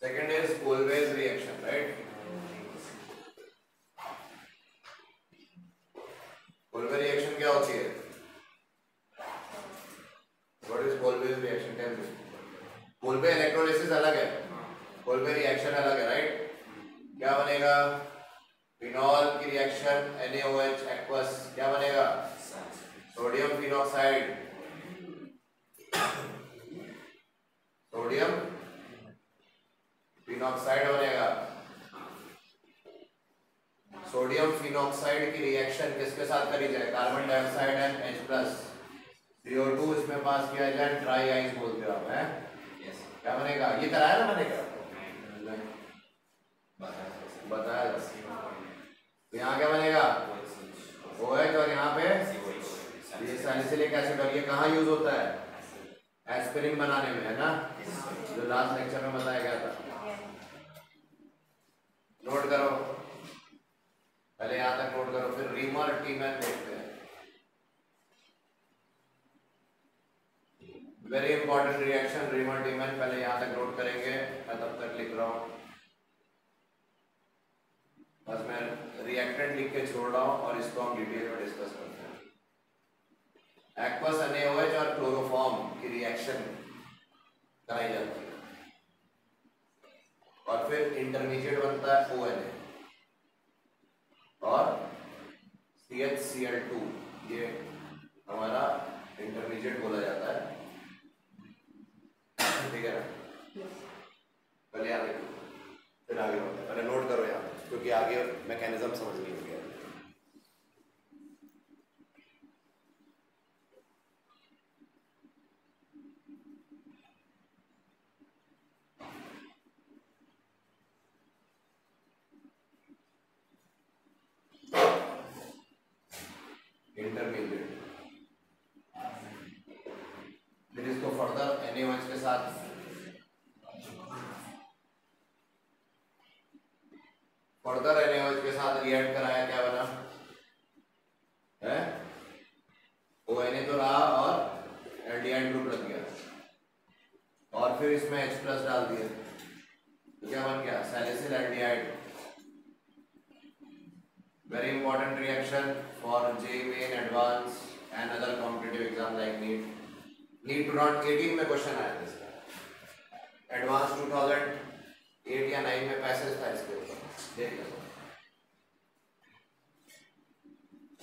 Second is Colway's reaction, right? Colway reaction क्या होती है? What is Colway's reaction? Tell me. Colway electrolysis अलग है, Colway reaction अलग है, right? क्या बनेगा? फिनॉल की रिएक्शन NaOH एक्वस क्या बनेगा? सोडियम फिनॉक्साइड, सोडियम फिनॉक्साइड बनेगा। सोडियम फिनॉक्साइड की रिएक्शन किसके साथ करी जाए? Carbon dioxide and H+ CO2 इसमें पास किया जाए, ट्राई आइस बोलते हो आप, हैं? क्या बनेगा? ये कराया ना मैंने, क्या बताया? यहाँ क्या बनेगा? OH और यहाँ पे ये सैलिसिलिक एसिड, और ये कहाँ यूज होता है? एस्पिरिन बनाने में, है ना, जो लास्ट लेक्चर में बताया गया था। नोट करो, पहले यहाँ तक नोट करो, फिर रीमर टीमैन देखते हैं। वेरी इंपॉर्टेंट रिएक्शन रीमर टीमैन, पहले यहाँ तक नोट करेंगे, मैं तब तक लिख रहा हूँ, बस मैं रिएक्टेंट लिख के छोड़ रहा हूँ और इसको हम डिटेल में डिस्कस करते हैं। एक्वस NaOH और क्लोरोफॉर्म की रिएक्शन कराई जाती है और फिर इंटरमीडिएट बनता है ONA और CHCl2, ये हमारा इंटरमीडिएट बोला जाता है, ठीक है ना? पहले याद रखो, फिर आगे बढ़ते हैं। पहले नोट करो यहाँ, क्योंकि आगे मैकेनिज्म समझ नहीं हो गया। इंटरमीडिएट, फिर इसको फर्दर NaOH के साथ रिएक्ट कराया, क्या बना है? ONA तो रहा और एल्डिहाइड ग्रुप लग गया, और फिर इसमें H+ डाल दिया, तो क्या बन गया? Salicyl aldehyde. Very important reaction for JEE Main, Advanced and other competitive exam like NEET 2018 में क्वेश्चन आया था इसका, एडवांस 2008 या 9 में पैसेज था इसके ऊपर, देख लो।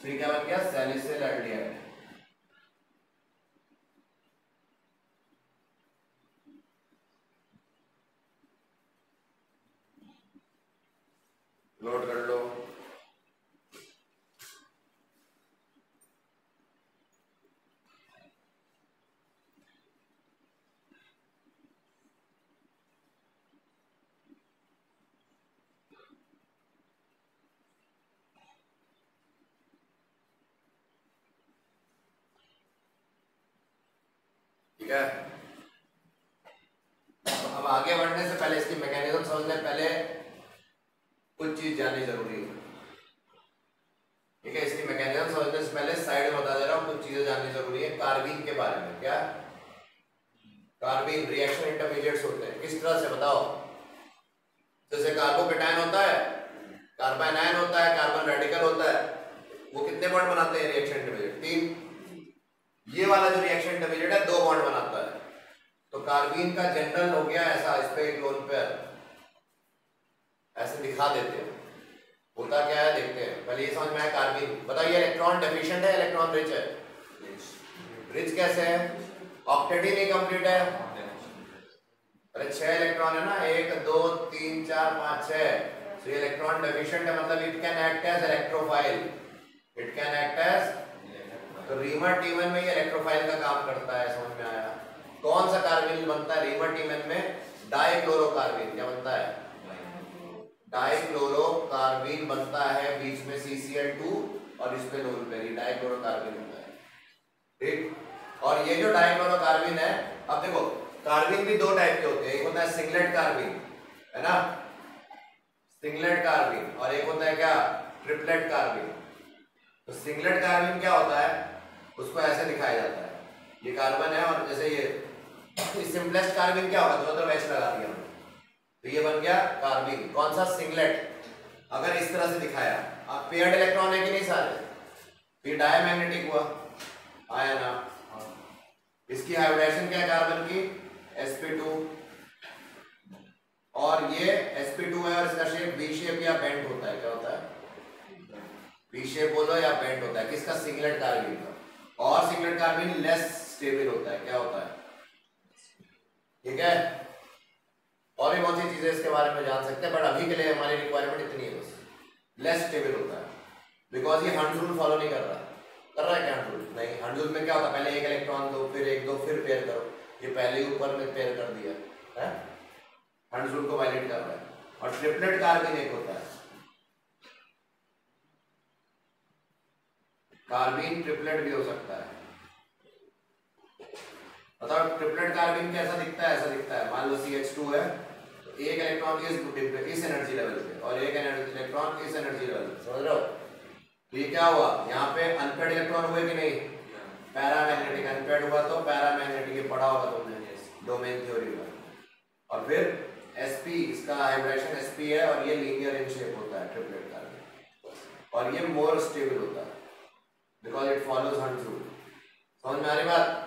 फिर क्या बन गया? Salicyl aldehyde. नोट कर लो, ठीक है? अब आगे बढ़ने से पहले इसकी मैकेनिज्म समझने पहले कुछ चीज जाननी जरूरी है, ठीक है? इसकी मैकेनिज्म समझने से पहले साइड में बता दे रहा हूँ, कुछ चीजें जाननी जरूरी है कार्बीन के बारे में। क्या कार्बीन रिएक्शन इंटरमीडिएट्स होते हैं, किस तरह से बताओ? जैसे कार्बोकेटायन होता है, कार्बन आयन होता है, कार्बन रेडिकल होता है, वो कितने बॉन्ड बनाते हैं रिएक्शन इंटरमीडिएट? 3। ये वाला जो रिएक्शन इंटरमीडिएट है 2 बॉन्ड बनाता है। तो कार्बीन का जनरल हो गया ऐसा, इस पे एक लोन पेयर ऐसे दिखा देते हैं, होता क्या है देखते हैं। पहले ये समझ में आया कार्बीन, बताइए इलेक्ट्रॉन डेफिशिएंट है, इलेक्ट्रॉन रिच है? रिच कैसे है? ऑक्टेट ही नहीं कंप्लीट है। अरे 6 इलेक्ट्रॉन है ना, 1 2 3 4 5 6, तो ये इलेक्ट्रॉन डेफिशिएंट है, मतलब it can act as electrophile, it can act as, तो रीमर टीमन में ये इलेक्ट्रोफाइल का काम करता है, समझ में आया? कौन सा कार्बन बनता है रीमर टीमन में? डाइक्लोरोकार्बन। क्या बनता है? डाइक्लोरोकार्बन बनता है, बीच में CCl2 और इस पे लोन पेयर, डाइक्लोरोकार्बन होता है, ठीक? और ये जो डाइक्लोरोकार्बन है, अब देखो कार्बन भी 2 टाइप के होते हैं, एक होता है सिंगलेट कार्बन, है ना, सिंगलेट कार्बन, और एक होता है क्या? Triplet carbon. तो सिंगलेट कार्बन क्या होता है? उसको ऐसे दिखाया जाता है, ये कार्बन है और जैसे ये सिंपलेस्ट कार्बन क्या होगा? दोनों तरफ H लगा दिया हमने, तो ये बन गया कार्बिन। कौन सा? सिंगलेट। अगर इस तरह से दिखाया, अब पेयर्ड इलेक्ट्रॉन है कि नहीं सारे, ये डायमैग्नेटिक हुआ, आया ना। इसकी हाइब्रिडाइजेशन क्या है कार्बन की? sp2, और ये sp2 है और इसका शेप वी शेप या बेंट होता है। क्या होता है? वी शेप बोलो या बेंट होता है। किसका? सिंगलेट कार्बिन का। और सिंगलेट कार्बिन लेस स्टेबल होता है। क्या होता है? ठीक है। और भी बहुत सी चीजें इसके बारे में जान सकते हैं, बट अभी के लिए हमारी रिक्वायरमेंट इतनी है बस। लेस स्टेबल होता है बिकॉज ये हंड्स रूल फॉलो नहीं कर रहा है क्या? हंड्स रूल नहीं। हंड्स रूल में क्या होता है? पहले एक इलेक्ट्रॉन दो, फिर एक दो, फिर पेयर करो। ये पहले ही ऊपर में पेयर कर दिया है, हंड्स रूल को वायलेट कर रहा है। और ट्रिपलेट कार्बिन एक होता है, कार्बिन ट्रिपलेट भी हो सकता है। बताओ ट्रिपलेट कार्बिन कैसा दिखता है? ऐसा दिखता है, मान लो CH2 है, तो एक इलेक्ट्रॉन इस एनर्जी लेवल पे और एक इलेक्ट्रॉन इस एनर्जी लेवल पे, समझ रहे हो? तो ये क्या हुआ? यहाँ पे अनपेड इलेक्ट्रॉन हुए कि नहीं? पैरामैग्नेटिक। अनपेड हुआ तो पैरामैग्नेटिक, ये पढ़ा होगा तुमने डोमेन थ्योरी में। और फिर sp, इसका हाइब्रिडेशन sp है और ये लीनियर इन शेप होता है ट्रिपलेट कार्बिन, और ये मोर स्टेबल होता है because it follows Hund's rule. समझ में आ रही बात?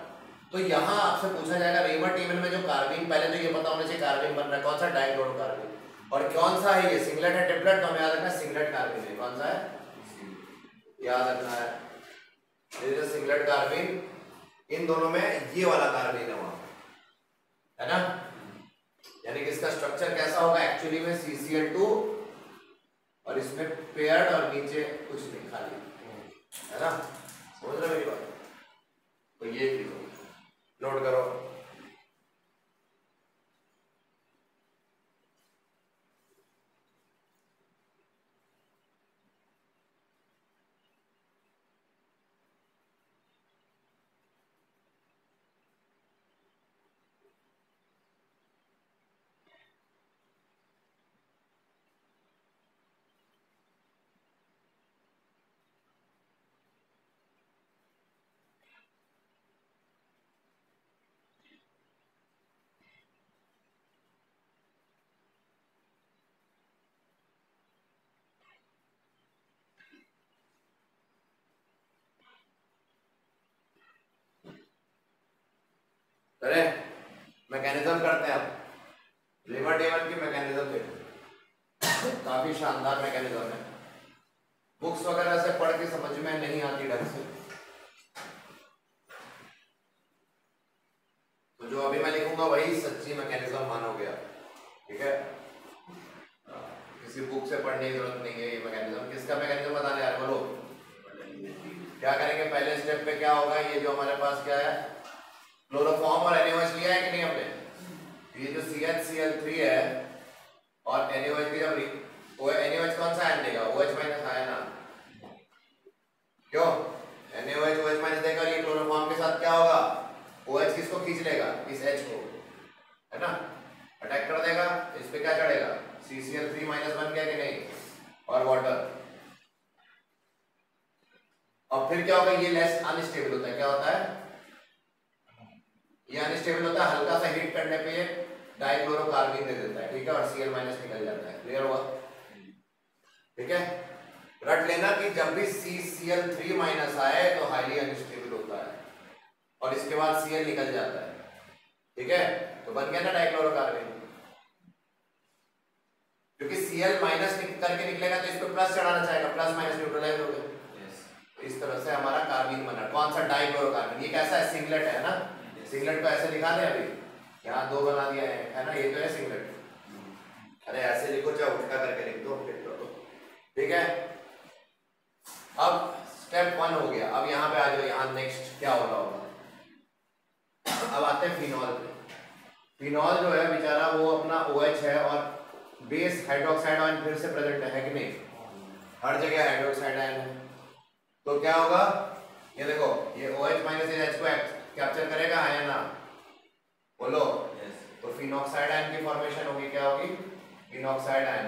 तो यहाँ आपसे पूछा जाएगा रेमर टेबल में जो कार्बिन, पहले तो ये पता होना चाहिए कार्बिन बन रहा है कौन सा? डाइक्लोरोकार्बिन। और कौन सा है ये? सिंगलेट है ट्रिपलेट? तो हमें याद रखना सिंगलेट कार्बिन है। कौन सा है? याद रखना है, ये सिंगलेट कार्बिन। इन दोनों में ये वाला कार्बिन है वहां, है ना? यानी कि इसका स्ट्रक्चर कैसा होगा एक्चुअली में? CCl2 और इसमें पेयर्ड और नीचे कुछ नहीं, खाली, है ना? समझ रहे मेरी बात? तो ये नोट करो। अरे मैकेनिज्म करते हैं अब। रेमर टेबल की मैकेनिज्म देखो, काफी शानदार मैकेनिज्म है। बुक्स वगैरह से पढ़ के समझ में नहीं आती ढंग से, तो जो अभी मैं लिखूंगा वही सच्ची मैकेनिज्म मानोगे आप। ठीक है, किसी बुक से पढ़ने की जरूरत नहीं है। ये मैकेनिज्म किसका मैकेनिज्म बताने यार, बोलो क्या करेंगे? पहले स्टेप पे क्या होगा? ये जो हमारे पास क्या है, क्लोरोफॉर्म और NaOH लिया है कि नहीं हमने? ये जो CHCl3 है और NaOH की जब NaOH कौन सा आयन देगा? OH माइनस आयन ना, क्यों? NaOH OH माइनस देगा, ये क्लोरोफॉर्म के साथ क्या होगा? OH किसको खींच लेगा? इस H को, है ना? अटैक कर देगा, इस पे क्या चढ़ेगा? CCl3 माइनस बन गया कि नहीं? और वाटर। और फिर क्या होगा? ये लेस अनस्टेबल होता है। क्या होता है? ये अनस्टेबल होता है, हल्का सा हीट करने पे ये डाइक्लोरोकार्बिन दे देता है। ठीक है, और Cl माइनस निकल जाता है। क्लियर हुआ? ठीक है, रट लेना कि जब भी CCl3 माइनस आए तो हाईली अनस्टेबल होता है और इसके बाद Cl निकल जाता है। ठीक है, तो बन गया ना डाइक्लोरोकार्बिन। क्योंकि Cl माइनस करके निकलेगा तो इस पे प्लस चढ़ाना चाहेगा, प्लस माइनस न्यूट्रलाइज हो गया। इस तरह से हमारा कार्बिन बना। कौन सा? डाइक्लोरोकार्बिन। ये कैसा है? सिंगलेट है ना? सिंगलेट को ऐसे लिखा दे, अभी यहाँ दो बना दिया है ना? ये तो है सिंगलेट। अरे ऐसे लिखो, चाहे उल्टा करके लिख दो, ठीक है। अब स्टेप 1 हो गया। अब यहाँ पे आ जाओ, यहाँ नेक्स्ट क्या हो रहा होगा? अब आते हैं फिनॉल पे। फिनॉल जो है बेचारा वो अपना OH है और बेस हाइड्रोक्साइड आयन फिर से प्रेजेंट है कि नहीं? हर जगह हाइड्रोक्साइड आयन है। तो क्या होगा? ये देखो, ये OH माइनस H को कैप्चर करेगा आयन ना, बोलो तो फिनॉक्साइड आयन की फॉर्मेशन होगी। क्या होगी? फिनॉक्साइड आयन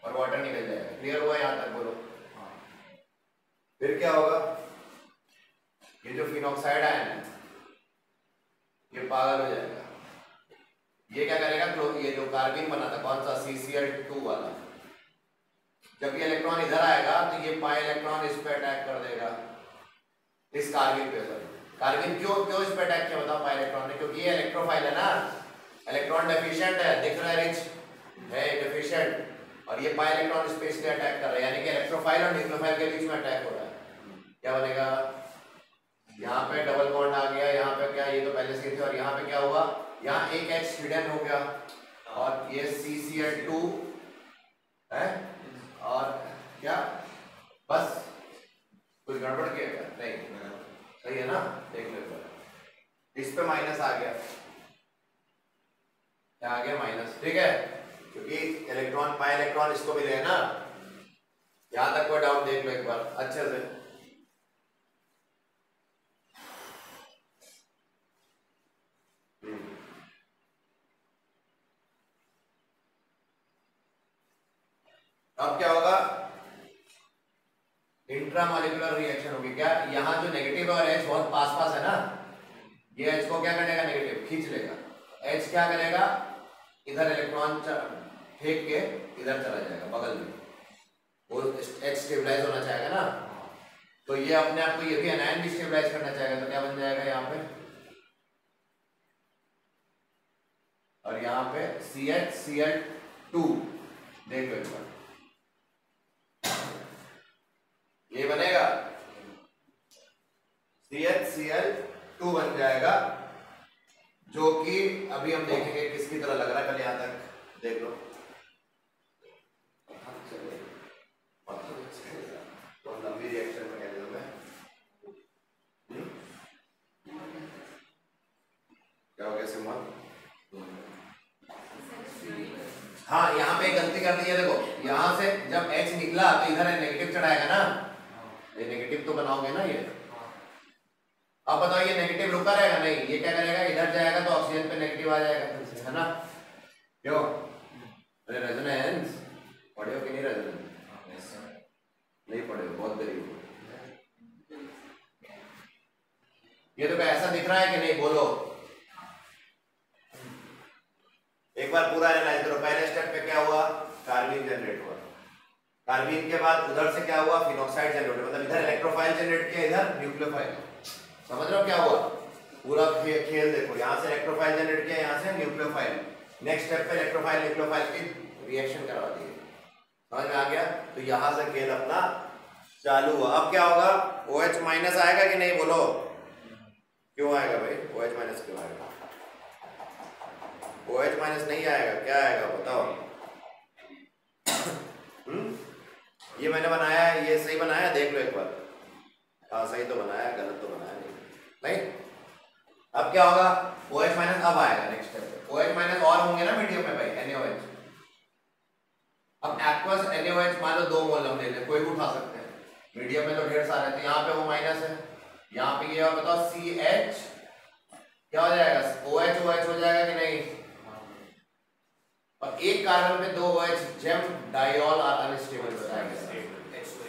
और वाटर निकल जाएगा। क्लियर हुआ यहाँ तक? बोलो फिर क्या होगा? ये जो फिनॉक्साइड आयन है ये पागल हो जाएगा, ये क्या करेगा, ये जो कार्बिन बना था कौन सा, CCl2 वाला, जब ये इलेक्ट्रॉन इधर आएगा तो ये पाई इलेक्ट्रॉन इस पे अटैक कर देगा, इस कार्बिन पे। सर कार्बिन क्यों क्यों इस पे अटैक किया बताओ पाई इलेक्ट्रॉन ने, क्योंकि ये इलेक्ट्रोफाइल है ना, इलेक्ट्रॉन डेफिशिएंट है, दिख रहा है रिच है डेफिशिएंट, और ये पाई इलेक्ट्रॉन इस पे इसलिए अटैक कर रहा है, यानी कि इलेक्ट्रोफाइल और न्यूक्लियोफाइल के बीच में अटैक हो रहा है। क्या बनेगा, यहाँ पे डबल बॉन्ड आ गया, यहाँ पे क्या, ये तो पहले से थे, और यहाँ पे क्या हुआ, यहाँ एक H हिडन हो गया, और ये CCl2 है, और क्या बस कुछ गड़बड़ किया क्या, नहीं सही है ना, देख लो इस पे माइनस आ गया, क्या आ गया, माइनस, ठीक है, क्योंकि इलेक्ट्रॉन पाई इलेक्ट्रॉन इसको मिले है ना। यहां तक कोई डाउट देख लो एक बार अच्छे से। अब क्या होगा, इंट्रामोलिकुलर रिएक्शन होगी। क्या, यहाँ जो नेगेटिव और H बहुत पास पास है ना, ये H को क्या करेगा, नेगेटिव खींच लेगा, H क्या करेगा, इधर इलेक्ट्रॉन फेंक के इधर चला जाएगा बगल में, वो H स्टेबलाइज होना चाहेगा ना, तो ये अपने आप को ये भी एनायन भी स्टेबलाइज करना चाहेगा, तो क्या बन जाएगा यहाँ पे, और यहाँ पे CHCl2, देख लो एक बार, ये बनेगा CHCl2 बन जाएगा, जो कि अभी हम देखेंगे किसकी तरह लग रहा है, कल यहां तक देख लो। तो लंबी रिएक्शन मैकेनिज्म है, क्या हो गया सिम्बल, हाँ यहाँ पे गलती कर दी है, देखो यहाँ से जब H निकला तो इधर नेगेटिव चढ़ाएगा ना, ये नेगेटिव तो बनाओगे ना ये, अब बताओ ये नेगेटिव रुका रहेगा, नहीं, ये क्या करेगा, इधर जाएगा तो ऑक्सीजन पे नेगेटिव आ जाएगा फिर से, है ना, क्यों, अरे रेजोनेंस पढ़े हो कि नहीं, रेजोनेंस नहीं पढ़े हो, बहुत गरीब हो। ये तो ऐसा दिख रहा है कि नहीं, बोलो एक बार पूरा एनालाइज करो। पहले स्टेप पे क्या हुआ, कार्बिन जनरेट हुआ, कार्बिन के बाद उधर से क्या हुआ, फिनॉक्साइड जनरेट हुआ, मतलब इधर इलेक्ट्रोफाइल जनरेट किया, इधर न्यूक्लियोफाइल, समझ रहे हो क्या हुआ, पूरा खेल देखो, यहाँ से इलेक्ट्रोफाइल जनरेट किया, यहाँ से न्यूक्लियोफाइल, नेक्स्ट स्टेप पे इलेक्ट्रोफाइल न्यूक्लियोफाइल की रिएक्शन करवा दी, समझ में आ गया, तो यहाँ से खेल अपना चालू हुआ। अब क्या होगा, OH माइनस आएगा कि नहीं, बोलो क्यों आएगा भाई, OH माइनस क्यों आएगा, OH माइनस नहीं आएगा, क्या आएगा बताओ। ये मैंने बनाया है, ये सही बनाया, देख लो एक बार, हाँ सही तो बनाया, गलत तो बनाया नहीं। अब क्या होगा, OH माइनस अब आएगा नेक्स्ट स्टेप पे, OH माइनस और होंगे ना मीडियम में भाई, NaOH, अब एक्वस NaOH मान लो 2 मोल हम ले लें, कोई भी उठा सकते हैं, मीडियम में तो ढेर सारे, तो यहाँ पे वो माइनस है, यहाँ पे ये बताओ CH क्या हो जाएगा, OH OH हो जाएगा कि नहीं, और एक कार्बन पे 2 OH, जेम डाइऑल और अनस्टेबल बताया गया,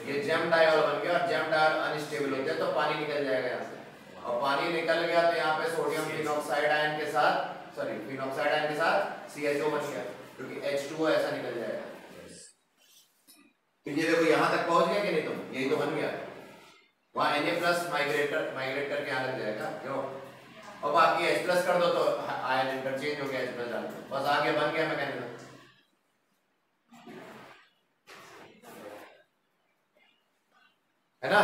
ये जेम डाइऑल बन गया, और जेम डाइऑल अनस्टेबल होते हैं तो पानी निकल जाएगा यहाँ से, और पानी निकल गया तो यहाँ पे सोडियम फिनॉक्साइड आयन के साथ, सॉरी फिनॉक्साइड आयन के साथ CHO बन गया, क्योंकि H2O ऐसा निकल जाएगा, तो ये देखो यहाँ तक पहुंच गया कि नहीं, तुम यही तो बन गया, वहाँ Na+ माइग्रेट करके यहाँ लग जाएगा, क्यों, और बाकी H+ कर दो तो आयन इंटरचेंज हो गया, H+ डाल दो, बस आगे बन गया मैकेनिज्म, है ना,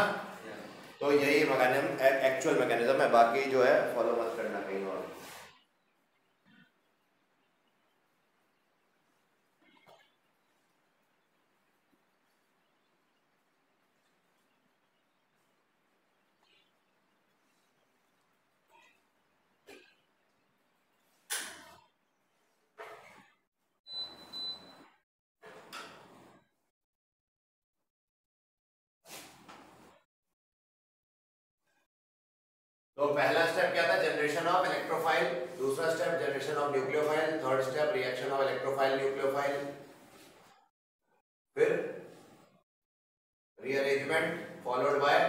तो यही मैकेनिज्म एक्चुअल मैकेनिज्म है, बाकी जो है फॉलो मत करना कहीं और। तो पहला स्टेप क्या था, जनरेशन ऑफ इलेक्ट्रोफाइल, दूसरा step generation of nucleophile, third step reaction of electrophile nucleophile, फिर rearrangement followed by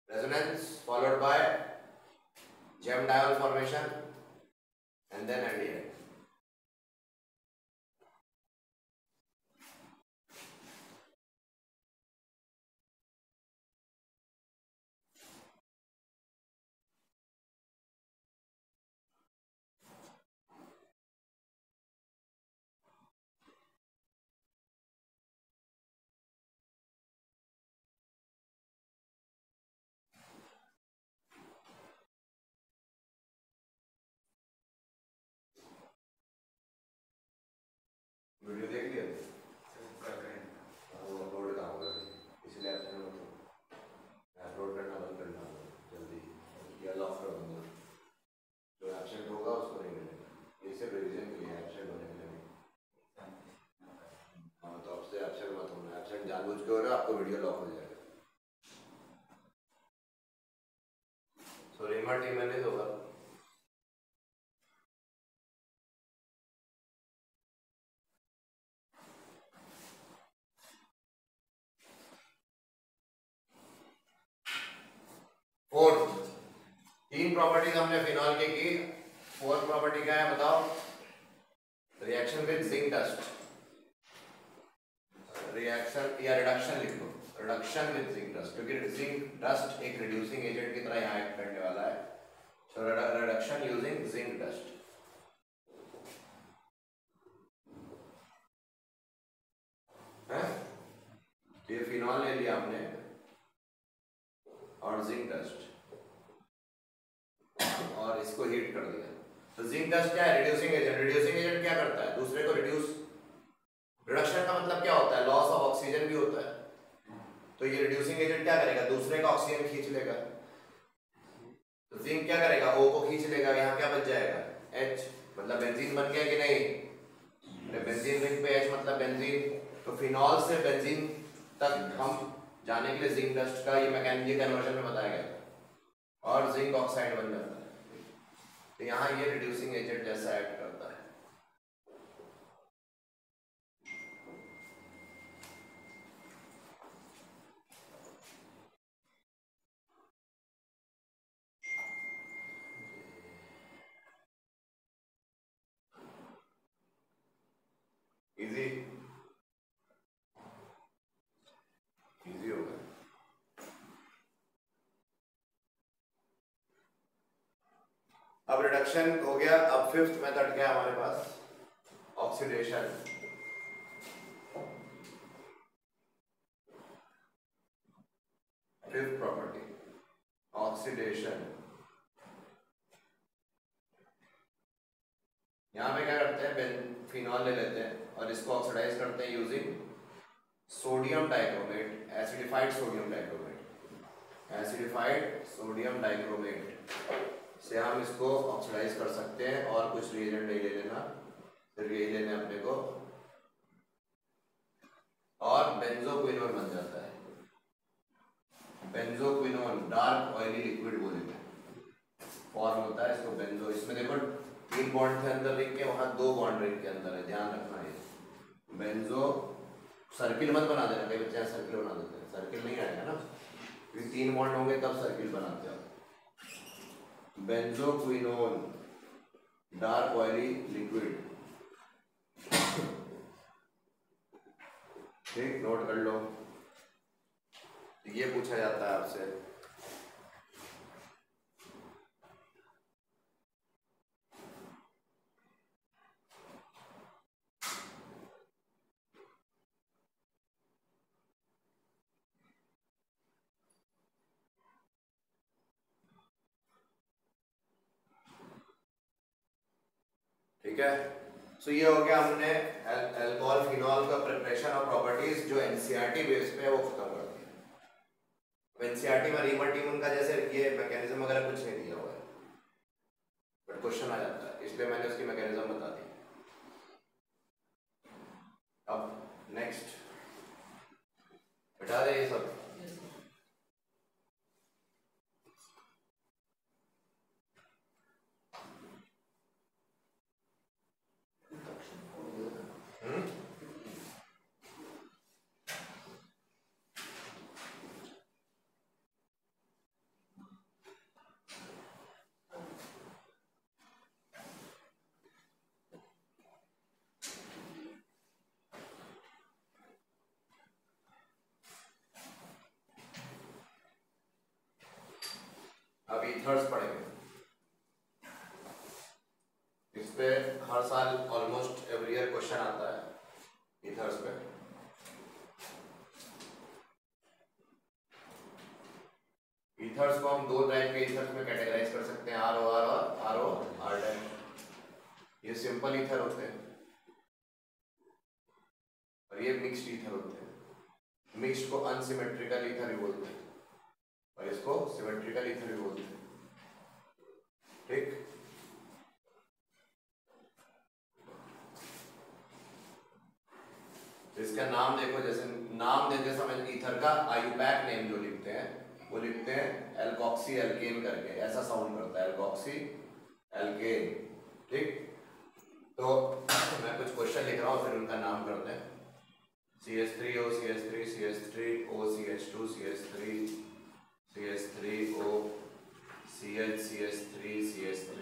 resonance followed by gem diol formation and then एंडियन। वीडियो लॉक हो जाएगा। सो रीमा टीम मैनेज होगा। Fourth, 3 properties हमने phenol की। Fourth property क्या है बताओ? Reaction with zinc dust, reaction या रिडक्शन लिख लो, रिडक्शन विद जिंक डस्ट, क्योंकि जिंक डस्ट एक रिड्यूसिंग एजेंट की तरह यहाँ एक्ट करने वाला है। So reduction using zinc dust. ये फिनॉल ले लिया हमने और जिंक डस्ट और इसको हीट कर दिया। तो जिंक डस्ट क्या है? Reducing agent. रिड्यूसिंग एजेंट क्या करता है? दूसरे को रिड्यूस। रिडक्शन का मतलब क्या होता है? लॉस ऑफ ऑक्सीजन भी होता है। तो ये रिड्यूसिंग एजेंट क्या करेगा? दूसरे का ऑक्सीजन खींच लेगा। तो जिंक क्या करेगा? O को खींच लेगा, यहाँ क्या बच जाएगा? H, मतलब बेंजीन बन गया कि नहीं? बेंजीन रिंग पे H मतलब बेंजीन। तो फिनॉल से बेंजीन तक हम जाने के लिए जिंक डस्ट का ये मैकेनिज्म कन्वर्जन में बताया गया था और जिंक ऑक्साइड बन जाता है। तो यहाँ ये रिड्यूसिंग एजेंट जैसा एक्ट करता है। इजी इजी हो गया। अब रिडक्शन हो गया। अब फिफ्थ मेथड क्या है हमारे पास? ऑक्सीडेशन। Fifth property oxidation. यहाँ पे क्या करते हैं? फिनॉल ले लेते हैं और इसको ऑक्सीडाइज करते हैं using sodium dichromate, acidified sodium dichromate. Acidified sodium dichromate से हम इसको ऑक्सीडाइज कर सकते हैं और कुछ रिएजेंट ले लेना, फिर यही लेने अपने को, और बेंजोक्विनोन बन जाता है। बेंजोक्विनोन डार्क ऑयली लिक्विड बोलेंगे, फॉर्म होता है इसको बेंजो। इसमें देखो 3 बॉन्ड थे अंदर रिंग के, वहां 2 बॉन्ड रिंग के अंदर है, ध्यान रखना है। बेंजो सर्किल मत बना देना, कई बच्चे सर्किल बना देते हैं, सर्किल नहीं आएगा ना, क्योंकि 3 बॉन्ड होंगे तब सर्किल बनाते हैं। बेंजोक्विनोन डार्क ऑयली लिक्विड, ठीक, नोट कर लो, ये पूछा जाता है आपसे। ठीक है, सो ये हो गया, हमने अल्कोहल फिनॉल का प्रिपरेशन और प्रॉपर्टीज जो एनसीईआरटी बेस पे है वो खत्म कर दिया। एनसीईआरटी में रीमा टीम का जैसे ये मैकेनिज्म वगैरह कुछ नहीं दिया हुआ है, बट क्वेश्चन आ जाता है, इसलिए मैंने उसकी मैकेनिज्म बता दी। अब नेक्स्ट हटा दे ये सब। अब ईथर्स पढ़ेंगे, इस पे हर साल ऑलमोस्ट एवरी ईयर क्वेश्चन आता है ईथर्स पे। ईथर्स को हम 2 टाइप के ईथर्स में कैटेगराइज कर सकते हैं, ROR और ROR टाइप। ये सिंपल ईथर होते हैं और ये मिक्स्ड ईथर होते हैं। मिक्स्ड को अनसिमेट्रिकल ईथर भी बोलते हैं और इसको सिमेट्रिकल ईथर भी बोलते हैं, ठीक। इसका नाम देखो, जैसे नाम देते समय ईथर का आयुपैक नेम जो लिखते हैं वो लिखते हैं एल्कोक्सी एल्केन करके, ऐसा साउंड करता है एल्कोक्सी एल्केन। ठीक, तो मैं कुछ क्वेश्चन लिख रहा हूँ फिर उनका नाम करते हैं। CH3O CH3 CH3O CH2 CH3 CH3O CH CH3 CH3,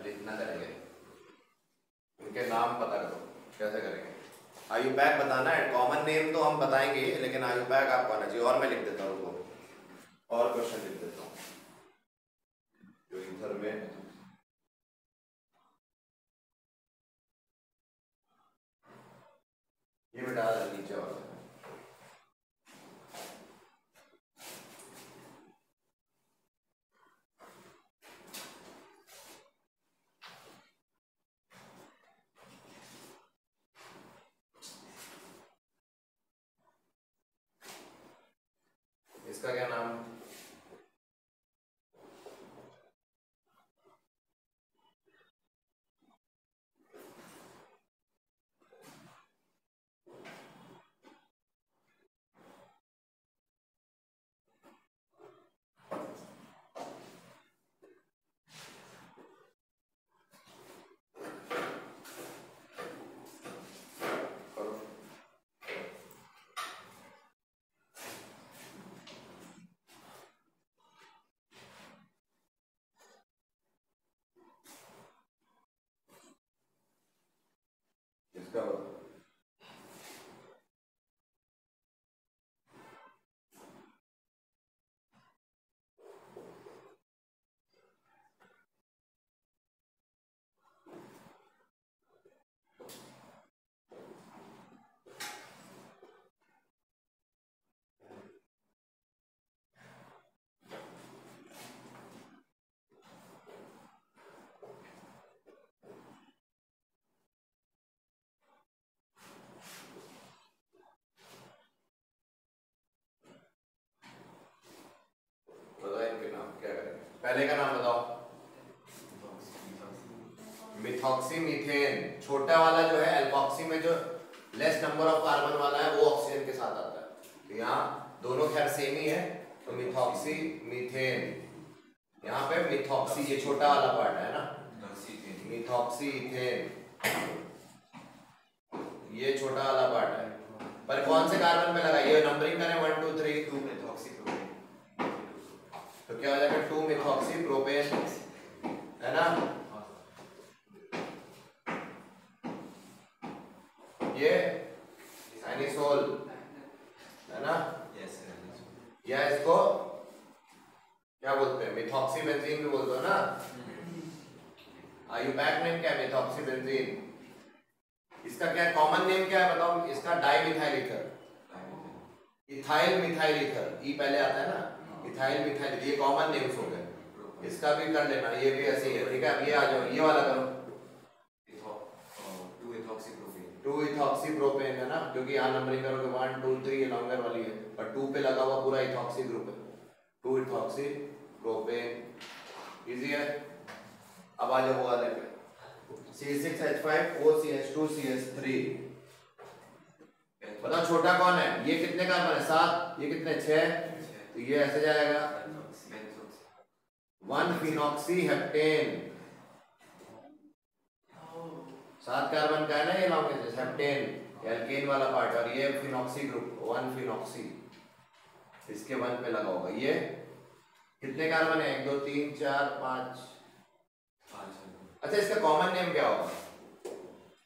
इतना करेंगे, इनके नाम पता करो कैसे करेंगे। आयुपैक बताना है, कॉमन नेम तो हम बताएंगे लेकिन आयुपैक आपको आना चाहिए। और मैं लिख देता हूँ उनको, और क्वेश्चन लिख देता हूँ जो ईथर में ये में डाल नीचे वाला। इसका क्या नाम? इसका पहले का नाम बताओ। मिथॉक्सी मीथेन, छोटा वाला जो है एल्कोक्सी में जो लेस नंबर ऑफ कार्बन वाला है वो ऑक्सीजन के साथ आता है। तो यहाँ दोनों खैर सेम ही है, तो मिथॉक्सी मीथेन, यहाँ पे मिथॉक्सी ये छोटा वाला पार्ट है ना, मिथॉक्सी इथेन ये छोटा वाला पार्ट है। पर कौन से कार्बन पे लगा, ये नंबरिंग करें 1 2 3, 2 मिथॉक्सी प्रोपेन, तो क्या हो जाएगा 2 मिथॉक्सी प्रोपेन, है ना। ये एनिसोल है ना, या इसको क्या बोलते हैं, मिथॉक्सी बेंजीन भी बोलते हो ना। आयुपैक नेम क्या है, मिथॉक्सी बेंजीन। इसका क्या कॉमन नेम क्या है बताओ, इसका dimethyl ether, ethyl methyl ether, E पहले आता है ना, इथाइल मिथाइल, ये कॉमन नेम्स हो गए। इसका भी कर लेना, ये भी ऐसे ही है, ठीक है। अब ये आ जाओ, ये वाला करो, 2 इथॉक्सी प्रोपेन है ना, क्योंकि यहाँ नंबरिंग करोगे 1 2 3 ये लॉन्गर वाली है, और 2 पे लगा हुआ पूरा इथॉक्सी ग्रुप है, 2 इथॉक्सी प्रोपेन, इजी है। अब आ जाओ वो वाले पे, C6H5OCH2CH3, बताओ छोटा कौन है, ये कितने कार्बन है 7, ये कितने 6, तो ये ऐसे जाएगा 1 फिनॉक्सी हेप्टेन, 7 कार्बन का है ना ये लॉन्ग हेप्टेन एल्केन वाला पार्ट, और ये फिनॉक्सी ग्रुप 1 फिनॉक्सी, इसके 1 पे लगा होगा। ये कितने कार्बन है, 1 2 3 4 5। अच्छा इसका कॉमन नेम क्या होगा,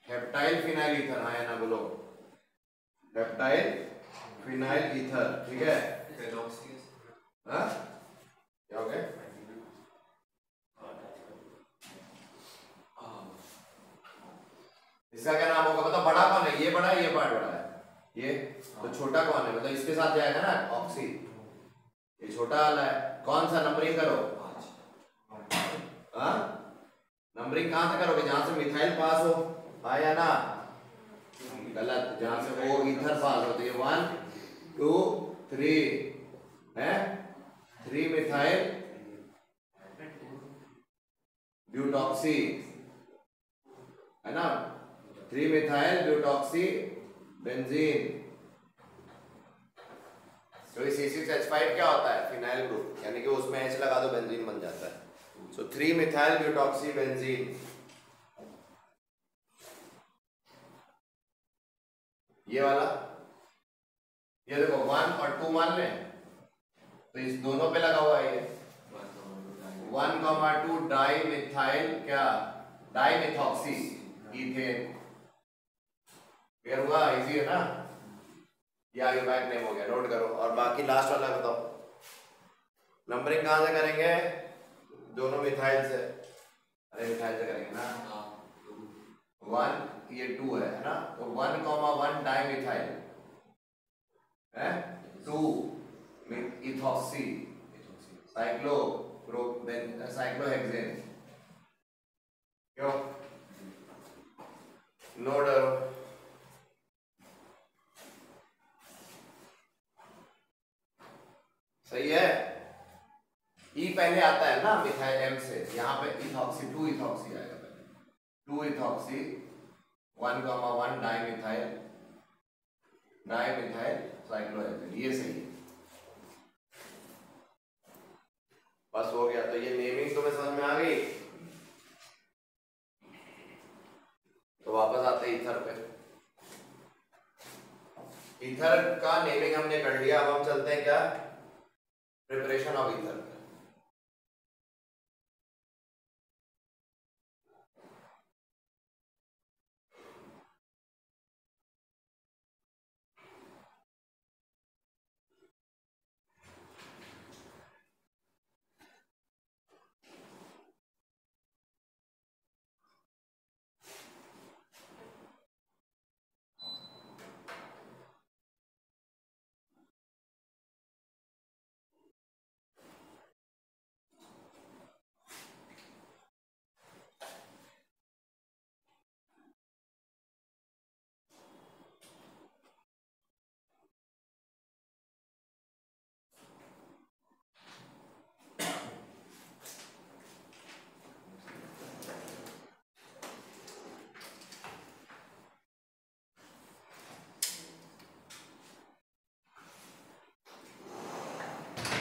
हेप्टाइल फिनाइल ईथर, हाँ या ना बोलो, हेप्टाइल फिनाइल ईथर, ठीक है। हाँ क्या हो गया, इसका क्या नाम होगा बताओ, बड़ा कौन है, ये बड़ा है, ये पार्ट बड़ा है, ये तो छोटा कौन है, मतलब इसके साथ जाएगा ना ऑक्सी, ये छोटा वाला है। कौन सा नंबरिंग करो, हाँ नंबरिंग कहां से करोगे, जहां से मिथाइल पास हो, आया ना, गलत, जहां से वो ईथर पास हो, तो ये 1 2 3 है, 3 मिथाइल ब्यूटॉक्सी है ना, 3 मिथाइल ब्यूटॉक्सी बेंजीन। तो C6H5 क्या होता है? फिनाइल ग्रुप, यानी कि उसमें H लगा दो बेंजीन बन जाता है। सो 3 मिथाइल ब्यूटॉक्सी बेंजीन, ये वाला, ये देखो 1 और 2 मान लें तो इस दोनों पे लगा हुआ है ये 1,2 डाई मिथाइल क्या, डाई मिथॉक्सी इथेन। क्लियर हुआ? इजी है ना? ये आगे बैक नेम हो गया, नोट करो। और बाकी लास्ट वाला बताओ, नंबरिंग कहां से करेंगे? दोनों मिथाइल से, अरे मिथाइल से करेंगे ना। 1 ये 2 है ना, तो 1,1 डाई मिथाइल है, 2 इथॉक्सी साइक्लोहेक्सेन। क्यों? नोट करो। सही है? ई पहले आता है ना मिथाइल एम से, यहाँ पे इथॉक्सी 2 इथॉक्सी आएगा पहले, 2 इथॉक्सी 1,1 डाई मिथाइल साइक्लोहेक्सेन, ये सही है। बस हो गया। तो ये नेमिंग तुम्हें समझ में आ गई। तो वापस आते हैं ईथर पे। ईथर का नेमिंग हमने कर लिया, अब हम चलते हैं क्या, प्रिपरेशन ऑफ ईथर।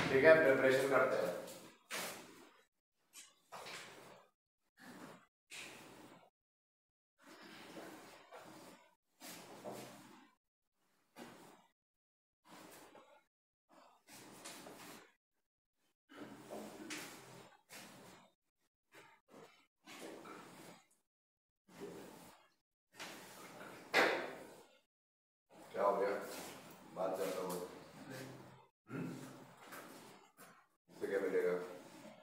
ठीक है, प्रिपरेशन करते हैं। क्या हो गया? बात करता हूँ, क्या मिलेगा?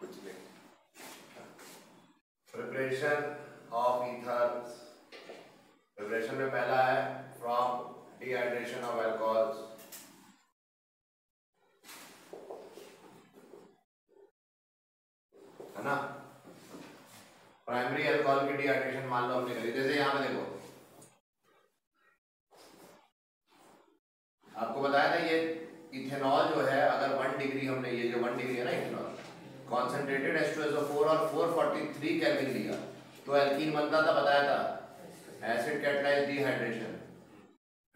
कुछ नहीं। प्रिपरेशन ऑफ ईथर्स, प्रिपरेशन में पहला है फ्रॉम डिहाइड्रेशन ऑफ अल्कोहल्स, है ना। प्राइमरी अल्कोहल की डिहाइड्रेशन मान लो हमने करी, जैसे यहां पे देखो आपको बताया था, ये इथेनॉल जो है अगर 1 डिग्री हमने, ये जो 1 डिग्री है ना इथेनॉल, कॉन्सेंट्रेटेड H2SO4 और 443 केल्विन लिया तो एल्कीन बनता था, बताया था, एसिड कैटालाइज्ड डिहाइड्रेशन।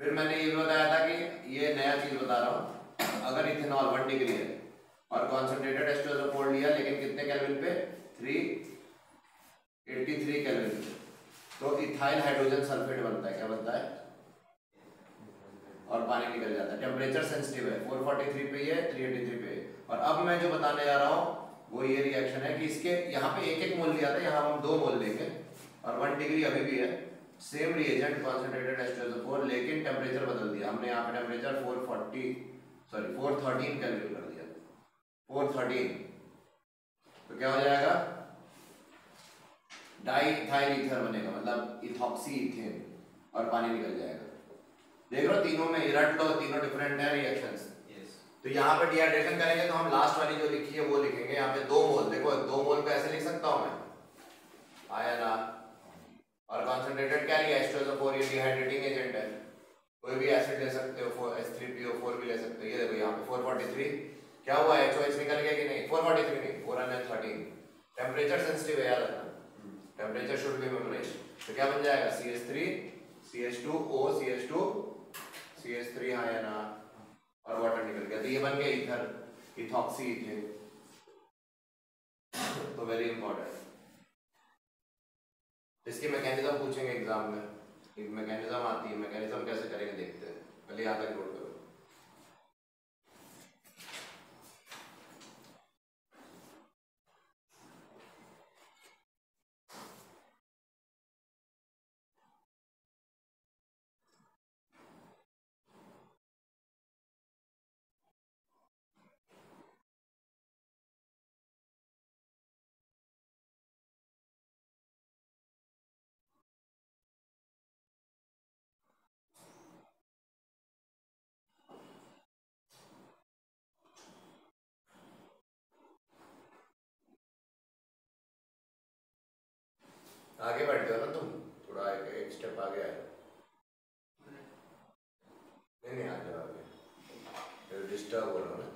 फिर मैंने ये बताया था कि ये नया चीज बता रहा हूँ, अगर इथेनॉल 1 डिग्री है और कॉन्सेंट्रेटेड H2SO4 लिया, लेकिन कितने केल्विन पे? 383 केल्विन पे, तो इथाइल हाइड्रोजन सल्फेट बनता है। क्या बनता है? और पानी निकल जाता है। टेम्परेचर सेंसिटिव है, 443 पे है, 383 पे। और अब मैं जो बताने जा रहा हूँ वो ये रिएक्शन है कि इसके यहाँ पे 1-1 मोल लिया था, यहाँ हम 2 मोल लेंगे और 1 डिग्री अभी भी है, सेम रिएजेंट कॉन्सेंट्रेटेड H2SO4, लेकिन टेम्परेचर बदल दिया हमने। यहाँ पे टेम्परेचर 413 केल्विन कर दिया, 413। तो क्या हो जाएगा? डाई इथाइल ईथर बनेगा, मतलब इथॉक्सी इथेन, और पानी निकल जाएगा। देख रहे हो, तीनों में रट लो, तीनों डिफरेंट है रिएक्शंस। तो यहाँ पे डिहाइड्रेशन करेंगे तो हम लास्ट वाली जो लिखी है वो लिखेंगे। यहाँ पे 2 मोल, देखो 2 मोल पे ऐसे लिख सकता हूँ मैं, आया ना। और कॉन्सेंट्रेटेड क्या लिया? H2SO4, ये डिहाइड्रेटिंग एजेंट है, कोई भी एसिड ले सकते हो, H3PO4 भी ले सकते हो। ये देखो यहाँ पे 443 क्या हुआ? HOH निकल गया कि नहीं? 443 नहीं, 413। टेम्परेचर सेंसिटिव है, याद रखना, टेम्परेचर शुड बी मेमोराइज्ड। तो क्या बन जाएगा? CH3 CH2O CH2 CH3 हाँ या ना, और वाटर निकल गया, तो ये बन गया ईथर, इथॉक्सी इथेन। तो वेरी इंपॉर्टेंट, इसकी मैकेनिज्म पूछेंगे एग्जाम में, एक मैकेनिज्म आती है, मैकेनिज्म कैसे करेंगे देखते हैं, पहले यहाँ तक नोट करो। आगे बढ़ जाओ ना तुम, थोड़ा एक स्टेप आगे आए, नहीं आ जाओ आगे, डिस्टर्ब हो रहा हो ना।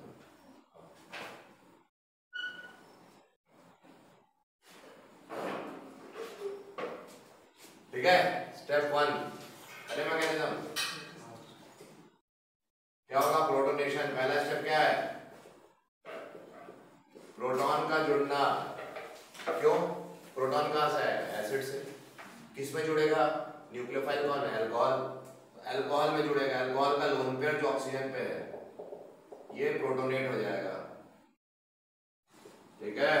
ठीक है, स्टेप 1 अरे मैकेनिज्म क्या होगा, प्रोटोनेशन। पहला स्टेप क्या है, प्रोटॉन का जुड़ना। क्यों, प्रोटॉन कहां से है, एसिड से, किस में जुड़ेगा, न्यूक्लियोफाइल कौन है, अल्कोहल, अल्कोहल में जुड़ेगा, अल्कोहल का लोन पेयर जो ऑक्सीजन पे है ये प्रोटोनेट हो जाएगा। ठीक है,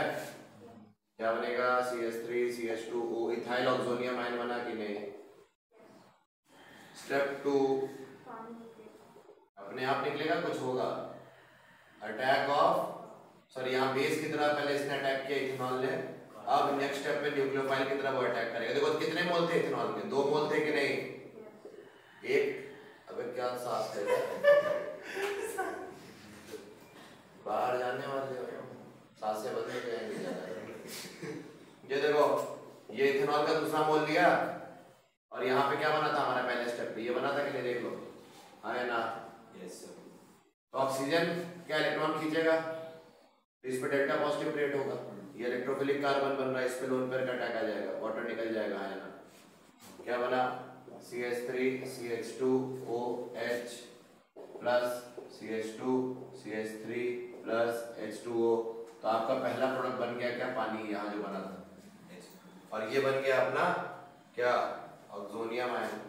क्या बनेगा, CH3 CH2O, ethyl oxonium ion बना कि नहीं। स्टेप 2 अपने आप निकलेगा, कुछ होगा, अटैक ऑफ, सॉरी यहाँ बेस की तरह पहले इसने अटैक किया इथेनॉल ने, अब नेक्स्ट स्टेप में न्यूक्लियोफाइल की तरह वो अटैक करेगा। देखो कितने मोल थे इथेनॉल के, 2 मोल थे कि नहीं, एक, अबे क्या सांस ले बाहर जाने वाले हो, सांसें बंद हो जाएंगी। ये देखो, ये इथेनॉल का दूसरा मोल दिया, और यहाँ पे क्या बना था हमारा पहले स्टेप पे, ये बना था कि नहीं, देख लो, हाँ है ना, यस सर। तो ऑक्सीजन क्या इलेक्ट्रॉन खींचेगा, इस पे डेल्टा पॉजिटिव क्रिएट होगा, ये इलेक्ट्रोफिलिक कार्बन बन रहा है, इस पे लोन पेयर का अटैक आ जाएगा, वाटर निकल जाएगा, है ना, क्या बना, CH3 CH2OH plus CH2 CH3 plus H2O। तो आपका पहला प्रोडक्ट बन गया क्या, पानी, यहाँ जो बना था, और ये बन गया अपना क्या, ऑक्सोनियम आयन।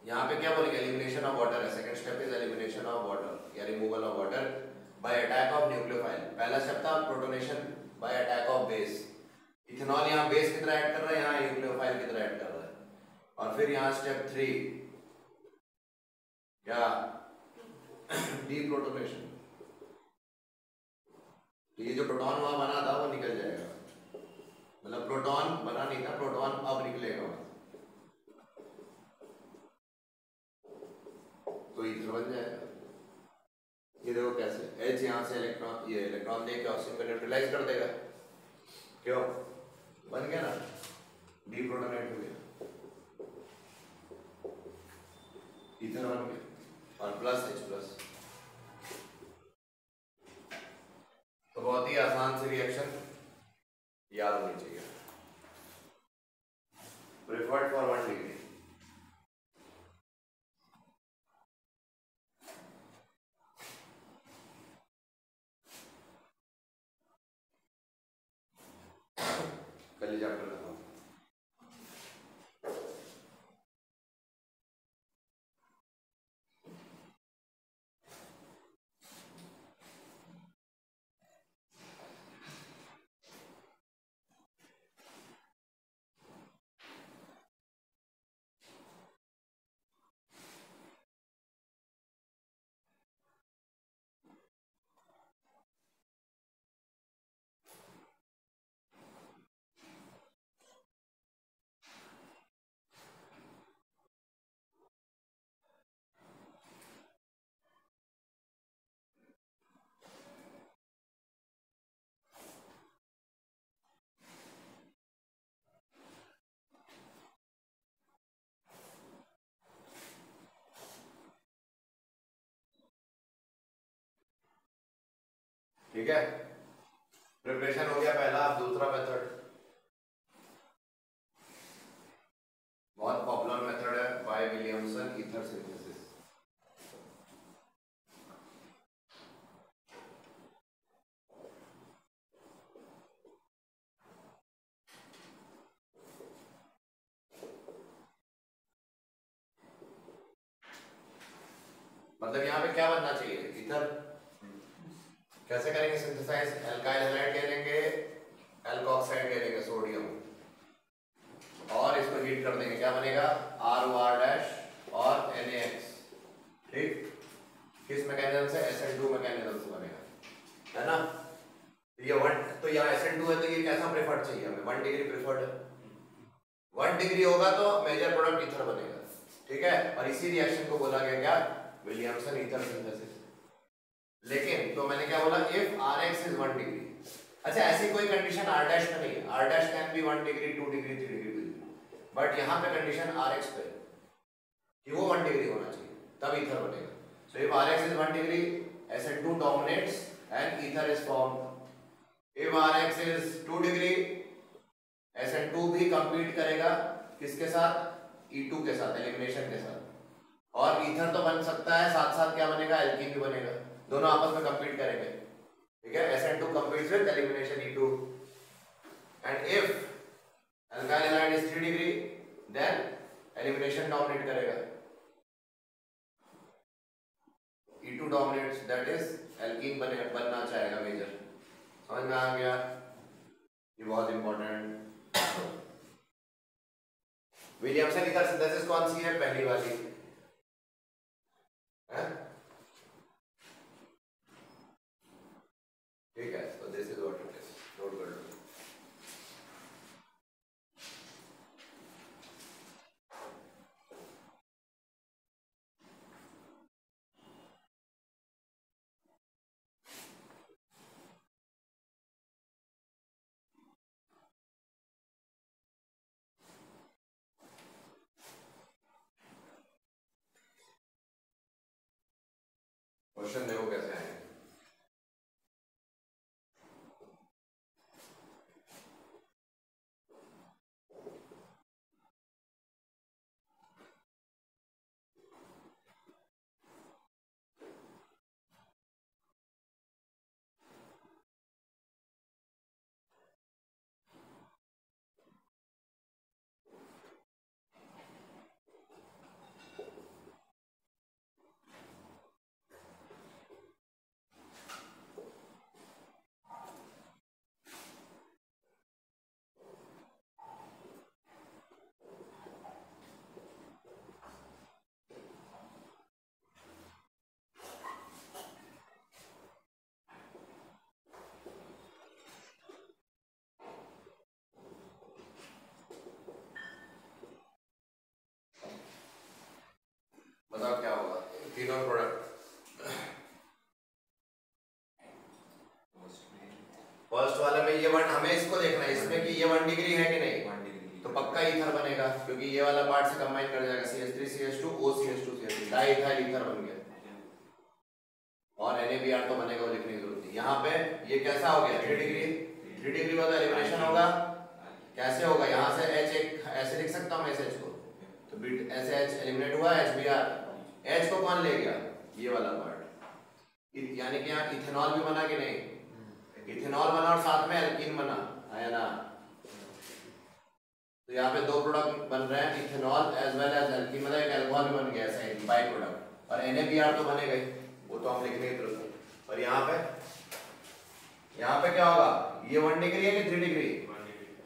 यहाँ पे क्या बोलेंगे, एलिमिनेशन ऑफ वाटर है, second step is elimination of water या removal of water by attack of nucleophile. पहला स्टेप था protonation by attack of base, ethanol यहाँ बेस की तरह ऐड कर रहा है, यहाँ न्यूक्लियोफाइल की तरह ऐड कर रहा है, और फिर यहाँ स्टेप 3 क्या, डीप्रोटोनेशन। तो ये जो प्रोटॉन वहां बना था वो निकल जाएगा, मतलब प्रोटॉन बना नहीं था, प्रोटॉन अब निकलेगा, तो ईथर बन जाएगा। ये देखो कैसे, H यहाँ से इलेक्ट्रॉन, ये इलेक्ट्रॉन देके ऑक्सीजन को न्यूट्रलाइज कर देगा, क्यों, बन गया ना, डीप्रोटोनेट हो गया, ईथर बन गया, और प्लस H प्लस। तो बहुत ही आसान से रिएक्शन याद होनी चाहिए, प्रिफर्ड फॉर 1 डिग्री। कल चैप्टर खत्म। ठीक है, प्रिपरेशन हो गया पहला, अब दूसरा मेथड बहुत पॉपुलर मतलब यहाँ पे क्या बनना चाहिए, ईथर। कैसे करेंगे सिंथेसाइज, एल्काइल हैलाइड ले लेंगे, एल्कोक्साइड ले लेंगे सोडियम, और इसको हीट कर देंगे, क्या बनेगा ROR डैश और NaX, ठीक। किस मैकेनिज्म से, SN2 मैकेनिज्म से बनेगा, है ना। ये 1, तो यहाँ SN2 है तो ये कैसा प्रेफर्ड चाहिए हमें, 1 डिग्री प्रेफर्ड है, 1 डिग्री होगा तो मेजर प्रोडक्ट ईथर बनेगा, ठीक है। और इसी रिएक्शन को बोला गया क्या, विलियमसन ईथर सिंथेसिस। लेकिन तो मैंने क्या बोला, इफ Rx इज 1 डिग्री, अच्छा ऐसी कोई कंडीशन R डैश में नहीं है, R dash can be 1 degree 2 degree 3 degree, but यहाँ पे कंडीशन Rx पे कि वो 1 डिग्री होना चाहिए तब ईथर बनेगा। So if Rx is 1 degree SN2 dominates and ether is formed. If Rx is 2 degree SN2 भी कंपीट करेगा किसके साथ, E2 के साथ, एलिमिनेशन के साथ, और ईथर तो बन सकता है, साथ साथ क्या बनेगा, एल्कीन भी बनेगा, दोनों आपस में कंपीट करेंगे, ठीक है। SN2 competes with elimination E2, and if alkyl halide is 3 degree then elimination dominate करेगा, E2 dominates, that is alkene बनना चाहेगा मेजर। समझ में आ गया, ये बहुत इंपॉर्टेंट। विलियमसन ईथर सिंथेसिस कौन सी है, पहली वाली है, ठीक है। तो this is what it is, note कर लो। क्वेश्चन देखो कैसे आएंगे। बताओ क्या होगा, तीनों प्रोडक्ट। फर्स्ट वाले में ये वन, हमें इसको देखना है इसमें कि ये 1 डिग्री है कि नहीं, 1 डिग्री तो पक्का ईथर बनेगा, क्योंकि ये वाला पार्ट से कंबाइन कर जाएगा, CH3CH2 OCH2 CH3, diethyl ether बन गया, और NaBr तो बनेगा, वो लिखने की जरूरत नहीं। यहाँ पे ये कैसा हो गया, 3 डिग्री, 3 डिग्री वाला एलिमिनेशन होगा, कैसे होगा, यहाँ से H एक ऐसे लिख सकता हूँ SH को, तो बीट ऐसे H एलिमिनेट हुआ, HBr, H को कौन ले गया, ये वाला पार्ट, यानी कि यहाँ इथेनॉल भी बना कि नहीं, इथेनॉल बना और साथ में एल्कीन बना, है ना। तो यहाँ पे 2 प्रोडक्ट बन रहे हैं, ethanol as well as alkene, मतलब एक अल्कोहल भी बन गया ऐसा बाई प्रोडक्ट, और NaBr तो बनेगा ही, वो तो हम लिखने की जरूरत नहीं। और यहाँ पे क्या होगा, ये 1 डिग्री है कि 3 डिग्री,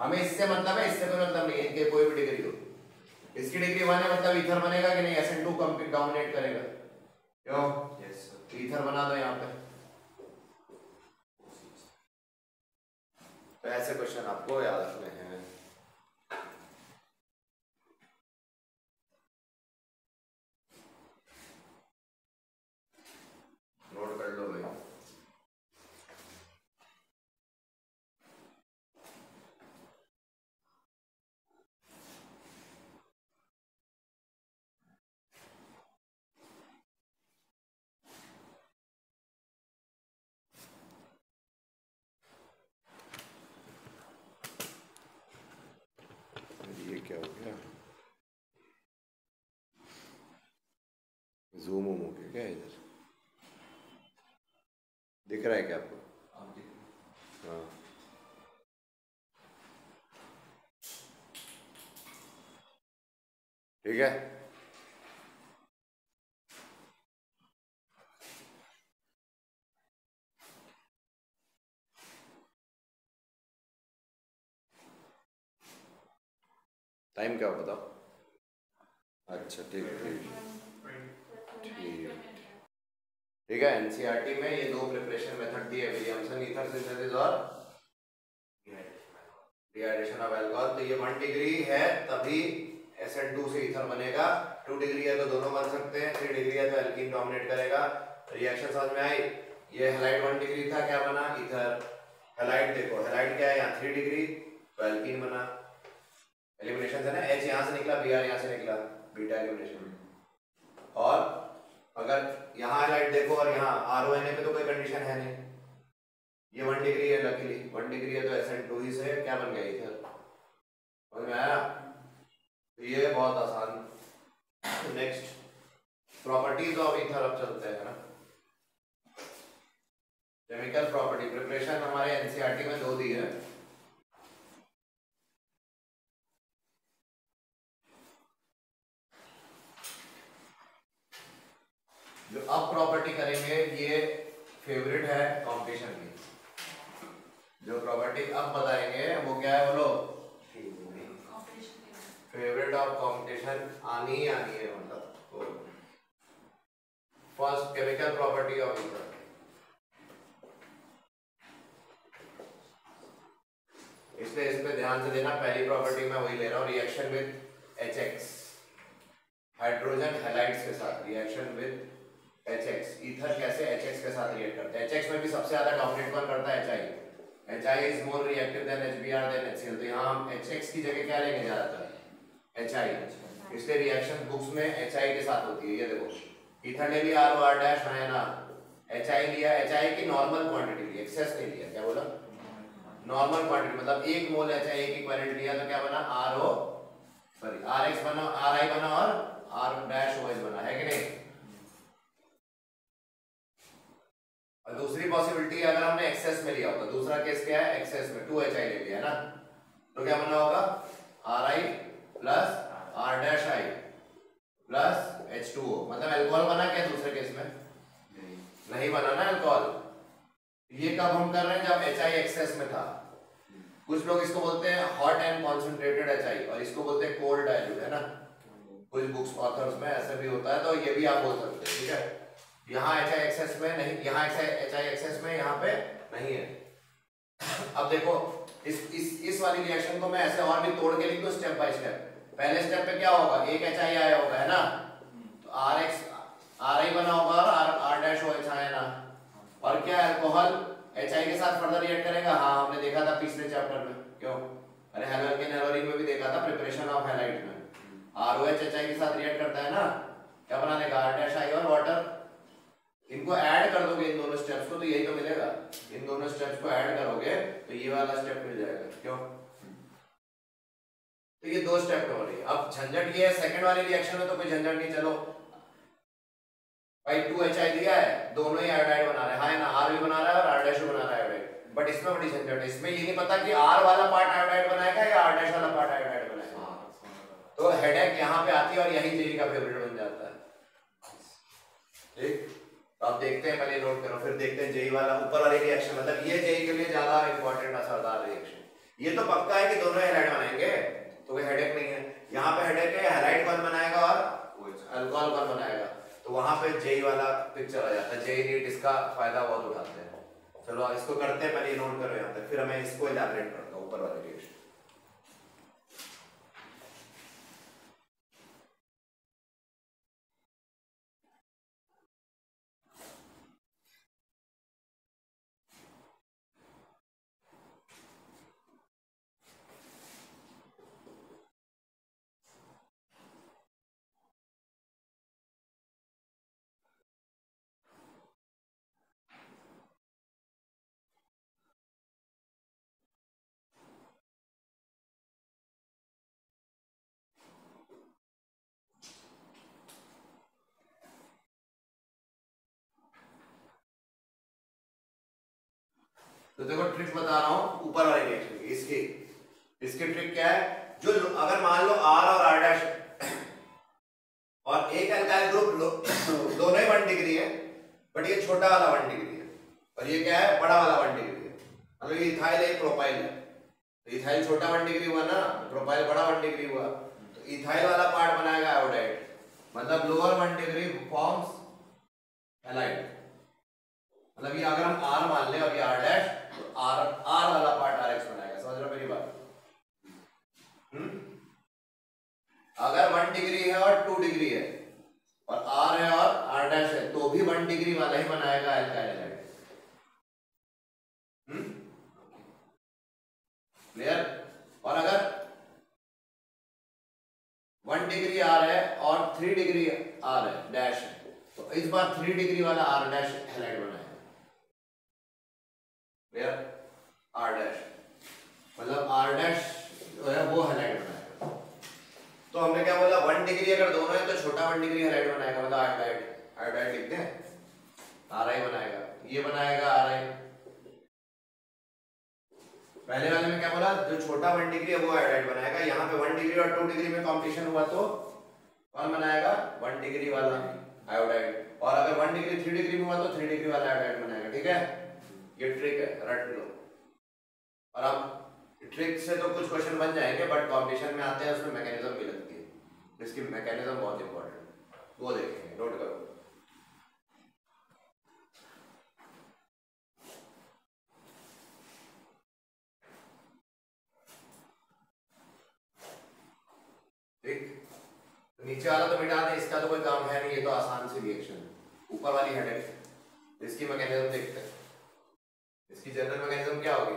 हमें इससे मतलब है, इससे कोई मतलब नहीं है, इनके कोई भी डिग्री हो, इसकी डिग्री 1 है मतलब ईथर बनेगा कि नहीं, SN2 कंप्लीट डोमिनेट करेगा, क्यों, यस ईथर बना दो यहाँ पे। तो ऐसे क्वेश्चन आपको याद रखने हैं। नोट कर लो भाई। ये क्या हो गया, जूम हो गया क्या, इधर दिख रहा है क्या आपको, हाँ ठीक है। टाइम क्या हो बताओ। अच्छा ठीक ठीक ठीक ठीक है। एनसीईआरटी में ये दो प्रिपरेशन मेथड दी है, विलियमसन ईथर सिंथेसिस और डिहाइड्रेशन ऑफ अल्कोहल। तो ये 1 डिग्री है तभी SN2 से ईथर बनेगा, 2 डिग्री है तो दोनों बन सकते हैं, 3 डिग्री है तो एल्कीन डोमिनेट करेगा। रिएक्शन समझ में आई। ये हैलाइड 1 डिग्री था, क्या बना ईथर। हैलाइड देखो, हैलाइड क्या है यहाँ 3 डिग्री तो एल्कीन बना। एलिमिनेशन है ना, H यहाँ से निकला, Br यहाँ से निकला, बीटा एलिमिनेशन। और अगर यहाँ हैलाइड देखो और यहाँ RONA पे तो कोई कंडीशन है नहीं, ये 1 डिग्री है, लकीली 1 डिग्री है तो SN2 ही से क्या बन गया ईथर। समझ में आया। तो ये बहुत आसान। नेक्स्ट प्रॉपर्टीज ऑफ ईथर अब चलते हैं ना। केमिकल प्रॉपर्टी प्रिपरेशन हमारे एनसीईआरटी में 2 दी है। जो अब प्रॉपर्टी करेंगे ये फेवरेट है कंपटीशन की। जो प्रॉपर्टी अब बताएंगे वो क्या है बोलो, फेवरेट ऑफ कंपटीशन आनी ही आनी है। मतलब first chemical property of ether. इसलिए इस पे ध्यान से देना। पहली प्रॉपर्टी मैं वही ले रहा हूँ, reaction with HX, hydrogen halides के साथ रिएक्शन विद HX। ईथर कैसे HX के साथ रिएक्ट करते हैं। HX में भी सबसे ज्यादा डोमिनेट कौन करता है, HI। HI is more reactive than HBr than HCl। तो यहाँ हम HX की जगह क्या लेंगे ज्यादातर, HI। इसलिए रिएक्शन बुक्स में HI के साथ होती है। ये देखो ईथर ले लिया ROR डैश है ना, HI लिया, HI की नॉर्मल क्वांटिटी ली, एक्सेस नहीं लिया। क्या बोला, नॉर्मल क्वांटिटी, मतलब 1 मोल HI एक इक्विवेलेंट लिया तो क्या बना, RX बना, RI बना और R डैश OH बना, है कि नहीं। और दूसरी पॉसिबिलिटी अगर हमने एक्सेस में लिया होता, दूसरा केस क्या है, एक्सेस में 2HI ले लिया है ना, तो क्या बना होगा, RI plus R dash I plus H2O। मतलब अल्कोहल बना क्या दूसरे केस में, नहीं बना ना अल्कोहल। ये कब हम कर रहे हैं, जब HI एक्सेस में था। कुछ लोग इसको बोलते हैं हॉट एंड कॉन्सेंट्रेटेड HI और इसको बोलते हैं कोल्ड डाइल्यूट, है ना। कुछ बुक्स ऑथर्स में ऐसे भी होता है, तो ये भी आप बोल सकते हैं, ठीक है। यहाँ HI एक्सेस में नहीं, यहाँ HI एक्सेस में, यहाँ पे नहीं है। अब देखो इस वाली रिएक्शन को मैं ऐसे और भी तोड़ के लिख दूं स्टेप बाय स्टेप। पहले स्टेप पे क्या होगा, एक HI आया होगा, है ना, तो RI बना होगा और R डैश OH आया ना। और क्या अल्कोहल HI के साथ फर्दर रिएक्ट करेगा, हाँ हमने देखा था पिछले चैप्टर में। क्यों, अरे हैलोजन हैलोरिन में भी देखा था, प्रिपरेशन ऑफ हैलाइड में ROH HI के साथ रिएक्ट करता है ना, क्या बना देगा, R डैश I और वाटर। इनको ऐड कर दोगे इन दोनों स्टेप्स को तो यही तो मिलेगा। इन दोनों स्टेप्स को ऐड करोगे तो ये वाला स्टेप मिल जाएगा। क्यों, तो ये 2 स्टेप हो रही है। अब झंझट ये है, सेकंड वाली रिएक्शन में तो कोई झंझट नहीं। चलो भाई 2HI दिया है, दोनों ही आयोडाइड बना रहे हैं, हाँ है ना, R भी बना रहा है और R डैश भी बना रहा है आयोडाइड। बट इसमें बड़ी झंझट है, इसमें ये नहीं पता कि R वाला पार्ट आयोडाइड बनाएगा या R डैश वाला पार्ट आयोडाइड बनाएगा। तो हेडेक यहाँ पे आती है और यही जेई का फेवरेट बन जाता है। ठीक, तो आप देखते हैं, पहले नोट करो, फिर देखते हैं जेई वाला ऊपर वाली रिएक्शन। मतलब ये जेई के लिए ज्यादा इंपॉर्टेंट असरदार रिएक्शन। ये तो पक्का है कि दोनों हैलाइड बनाएंगे, तो कोई हेडेक नहीं है। यहाँ पे हेडेक है, हैलाइड कौन बनाएगा और अल्कोहल कौन बनाएगा, तो वहां पे जेई वाला पिक्चर आ जाता है। जेई नीट इसका फायदा बहुत उठाते हैं। चलो इसको करते हैं, पहले नोट करो यहाँ तक, फिर हमें इसको इलैबोरेट करता हूँ ऊपर वाले रिएक्शन। तो देखो ट्रिक बता रहा हूं ऊपर वाले रिएक्शन की। इसकी ट्रिक क्या है, जो अगर मान लो R और R डैश और एक अल्काइल ग्रुप दोनों ही 1 डिग्री है, बट ये छोटा वाला 1 डिग्री है और ये क्या है, बड़ा वाला 1 डिग्री है। मतलब ये इथाइल है, प्रोपाइल है। तो इथाइल छोटा 1 डिग्री हुआ ना, प्रोपाइल बड़ा 1 डिग्री हुआ, तो इथाइल वाला पार्ट बनाएगा आयोडाइड, मतलब लोअर 1 डिग्री फॉर्म्स हैलाइड। मतलब ये अगर हम R मान ले और ये R डैश, तो R वाला पार्ट RX बनाएगा। समझ रहे हो मेरी बात? अगर 1 डिग्री है और 2 डिग्री है और R है और R डैश है, तो भी 1 डिग्री वाला ही बनाएगा एल्काइल हैलाइड। क्लियर? और अगर 1 डिग्री R है और 3 डिग्री R है डैश है, तो इस बार 3 डिग्री वाला R डैश हैलाइड बनाएगा। क्लियर? R डैश मतलब R डैश जो है वो हैलाइड बनाएगा। तो हमने क्या बोला, 1 डिग्री अगर दोनों है तो छोटा 1 डिग्री हैलाइड बनाएगा, मतलब आयोडाइड लिखते हैं, RI बनाएगा, ये बनाएगा RI। पहले वाले में क्या बोला, जो छोटा 1 डिग्री है वो आयोडाइड बनाएगा। यहाँ पे 1 डिग्री और 2 डिग्री में कॉम्पिटिशन हुआ तो कौन बनाएगा, 1 डिग्री वाला आयोडाइड। और अगर 1 डिग्री 3 डिग्री में हुआ तो 3 डिग्री वाला आयोडाइड बनाएगा। ठीक है, ये ट्रिक है, रट लो। और अब ट्रिक से तो कुछ क्वेश्चन बन जाएंगे, बट कॉम्पिटिशन में आते हैं उसमें मैकेनिज्म भी लगती है, इसकी मैकेनिज्म बहुत इंपॉर्टेंट, वो देखेंगे, नोट करो। ठीक, तो नीचे वाला तो मिटा दे, इसका तो कोई काम है नहीं, ये तो आसान सी रिएक्शन है। ऊपर वाली हेडेक, इसकी मैकेनिज्म देखते हैं, इसकी जनरल मैकेनिज्म क्या होगी।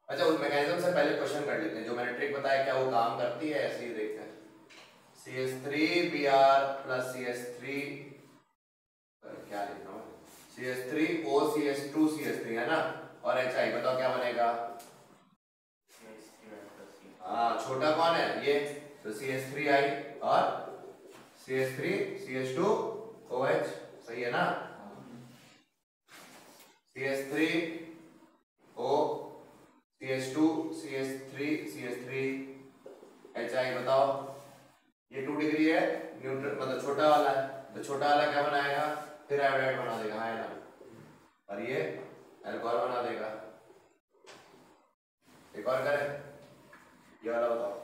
अच्छा, उस मैकेनिज्म से पहले क्वेश्चन कर लेते हैं, जो मैंने ट्रिक बताया क्या वो काम करती है, ऐसे ही देखते हैं। CH3Br प्लस CH3 क्या लिख रहा हूँ, CH3OCH2CH3 है ना, और HI बताओ क्या बनेगा। हाँ, छोटा कौन है ये, तो CH3I और CH3CH2OH, सही है ना। CH3O CH2 CH3 CH3 HI बताओ, ये 2 डिग्री है, न्यूट्रल मतलब छोटा वाला है, तो छोटा वाला क्या बनाएगा, फिर आयोडाइड बना देगा, है ना, और ये अल्कोहल बना देगा। एक और करें, ये वाला बताओ,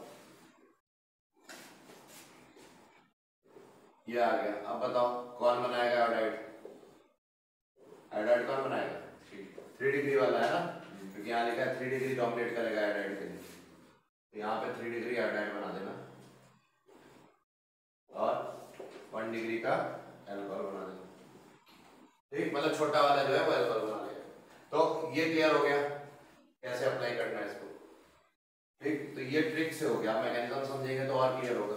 ये आ गया। अब बताओ कौन बनाएगा आयोडाइड, आयोडाइड कौन बनाएगा, 3 डिग्री वाला है ना, क्योंकि यहाँ लिखा है 3 डिग्री डोमिनेट करेगा आयोडाइड के लिए, तो यहाँ पे 3 डिग्री आयोडाइड बना देना और 1 डिग्री का अल्कोहल बना देना। ठीक, मतलब छोटा वाला जो है वो अल्कोहल बना देगा। तो ये क्लियर हो गया कैसे अप्लाई करना है इसको। ठीक, तो ये ट्रिक से हो गया, मैकेनिज्म समझेंगे तो और क्लियर होगा,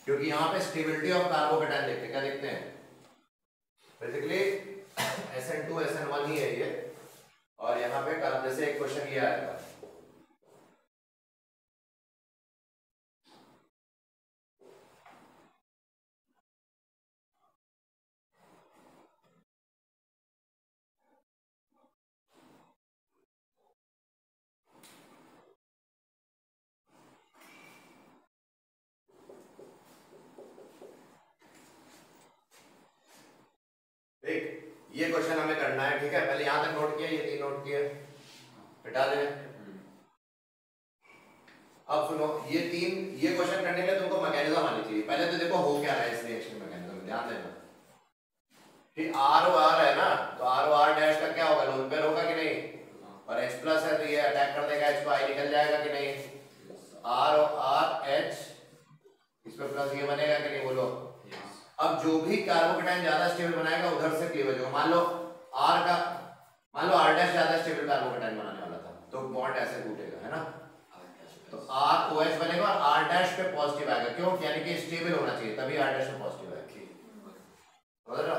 क्योंकि यहाँ पे स्टेबिलिटी ऑफ कार्बोकेटाइन देखते हैं, क्या देखते हैं, बेसिकली SN2 SN1 ही है ये, और यहाँ पे जैसे एक क्वेश्चन ये आया था, ठीक, ये क्वेश्चन हमें करना है। ठीक है, पहले यहां तक नोट किया, ये 3 नोट किए, हटा दें। अब सुनो, ये क्वेश्चन करने के लिए तुमको मैकेनिज्म आनी चाहिए। पहले तो देखो हो क्या रहा है इस रिएक्शन मैकेनिज्म में, ध्यान देना कि R है ना, तो R डैश का क्या होगा, लोन पेयर होगा कि नहीं, और H प्लस है तो ये अटैक कर देगा, H को I निकल जाएगा कि नहीं, R H इस पे प्लस ये बनेगा कि नहीं, बोलो। अब जो भी कार्बोकेटाइन ज्यादा स्टेबल बनाएगा उधर से क्लीवेज होगा। मान लो R डैश ज्यादा स्टेबल कार्बोकेटाइन बनाने वाला था, तो बॉन्ड ऐसे टूटेगा, है ना, तो ROH बनेगा और R डैश पे पॉजिटिव आएगा, क्यों, यानी कि स्टेबल होना चाहिए, तभी R डैश पे पॉजिटिव आएगा। समझ रहे हो?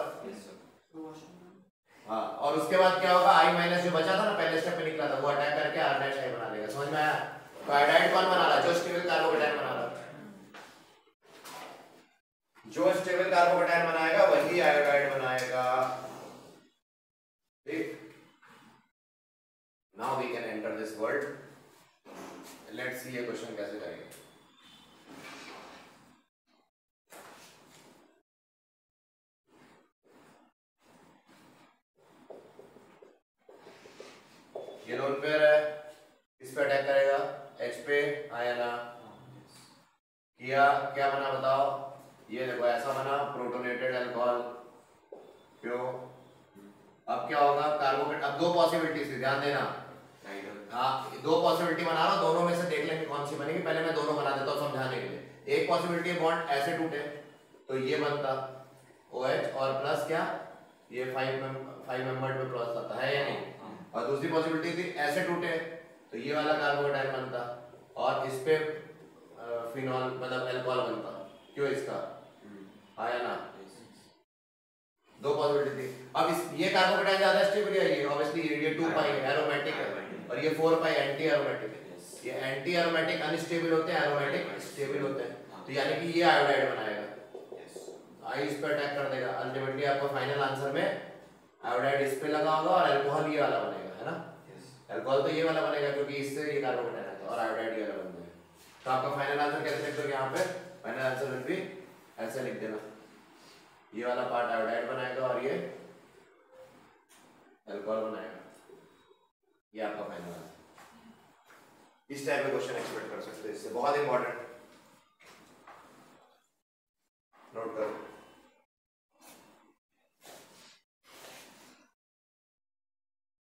हाँ, और उसके बाद क्या होगा, I माइनस जो बचा था ना पहले स्टेप में निकला था, वो अटैक करके R डैश I बना देगा। समझ में आया? तो आयोडाइड कौन बना रहा है, जो स्टेबल कार्बोकेटाइन बना रहा है, जो स्टेबल कार्बोकेटाइन बनाएगा वही आयोडाइड बनाएगा। ठीक, now we can enter this word, let's see ये क्वेश्चन कैसे करेंगे। ये लोन पेयर है, इस पे अटैक जाएगा H पे, आया ना? किया, क्या बना बताओ? ये देखो ऐसा बना प्रोटोनेटेड अल्कोहल, क्यों? अब क्या होगा कार्बोकेट, अब दो पॉसिबिलिटी थी, ध्यान देना। हाँ, दो पॉसिबिलिटी बना रहा हूँ, दोनों में से देख लेंगे कौन सी बनेगी। पहले मैं दोनों बना देता हूँ समझाने के लिए। एक पॉसिबिलिटी है बॉन्ड ऐसे टूटे तो ये बनता OH और प्लस क्या, ये 5 मेंबर्ड में प्लस आता है या नहीं? और दूसरी पॉसिबिलिटी थी ऐसे टूटे तो ये वाला कार्बोकेटाइन बनता और इस पे फिनॉल मतलब अल्कोहल बनता। क्यों इसका? आया ना? दो पॉसिबिलिटी थी। अब इस ये कार्बोकेटाइन ज्यादा स्टेबल है, ये ऑब्वियसली ये 2 पाई एरोमेटिक है और ये 4 पाई एंटी एरोमेटिक है। ये एंटी एरोमेटिक अनस्टेबल होते हैं, एरोमेटिक स्टेबल होते हैं। तो यानी कि ये आयोडाइड बनाएगा, आई इस पे अटैक कर देगा। अल्टीमेटली आपका फाइनल आंसर में आयोडाइड इस पे लगा होगा और अल्कोहल ये वाला बनेगा, है ना? अल्कोहल तो ये वाला बनेगा क्योंकि इससे ये कार्बोकेटाइन आता है और आयोडाइड ये वाला बन जाएगा। तो आपका फाइनल आंसर कैसे लिख दोगे यहाँ पे? फाइनल आंसर विल बी ऐसे लिख देना, ये वाला पार्ट आयोडाइड बनाएगा और ये अल्कोहल बनाएगा। ये आपका फाइनल आंसर। इस टाइप के क्वेश्चन एक्सपेक्ट कर सकते हो इससे, बहुत इंपॉर्टेंट, नोट करो।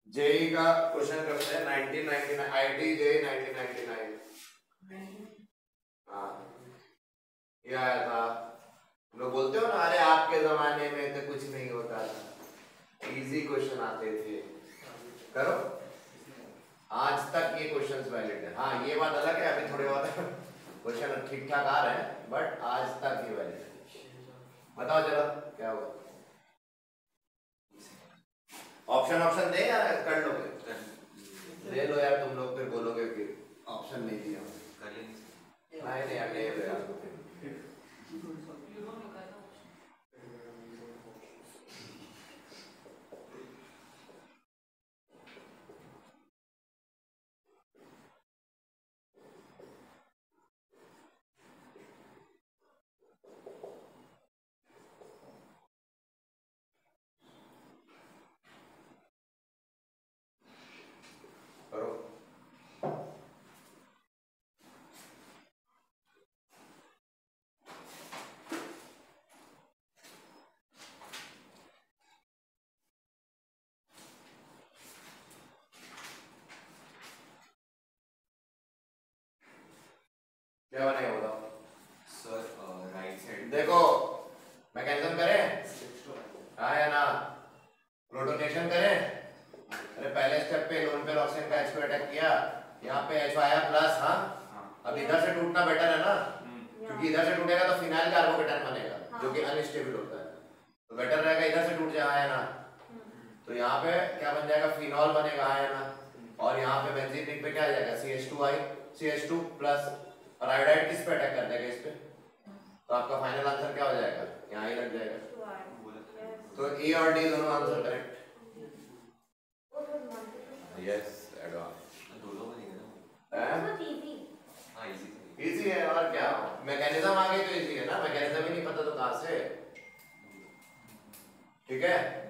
जेई का क्वेश्चन करते हैं 1999, आईटी जेई 1999। हाँ, ये आया था। लोग बोलते हो ना, अरे आपके जमाने में तो कुछ नहीं होता था, इजी क्वेश्चन आते थे। करो, आज तक ये क्वेश्चंस वैलिड है। हाँ, ये बात अलग है, अभी थोड़े बहुत क्वेश्चन ठीक ठाक आ रहे हैं, बट आज तक ये वैलिड है। बताओ जरा क्या हुआ? ऑप्शन दे या कर लोगे? ले लो यार, तुम लोग फिर बोलोगे कि ऑप्शन नहीं दिया। नहीं यार, ले लो यार। क्या बनेगा बताओ? सर राइट साइड देखो, मैकेनिज्म करें हाँ या ना? प्रोटोनेशन करें? अरे पहले स्टेप पे लोन पे ऑक्सीजन का H पे अटैक किया, यहाँ पे H आया प्लस। हाँ, अब इधर से टूटना बेटर है ना, क्योंकि इधर से टूटेगा तो फिनाइल कार्बोकेटाइन बनेगा जो कि अनस्टेबल होता है, तो बेटर रहेगा इधर से टूट जाए, है ना? तो यहाँ पे क्या बन जाएगा? फिनॉल बनेगा, है ना? और यहाँ पे बेंजीन रिंग पे क्या आ जाएगा? CH2 प्लस, और आयोडाइड किस पे अटैक कर देगा? इस पे। तो आपका फाइनल आंसर क्या हो जाएगा? यहाँ ही लग जाएगा। तो ए और डी दोनों आंसर करेक्ट। यस, एडवांस दोनों बनेगा ना? हाँ, इजी है। और क्या, मैकेनिज्म आ गई तो इजी है ना, मैकेनिज्म ही नहीं पता तो कहाँ से? ठीक है।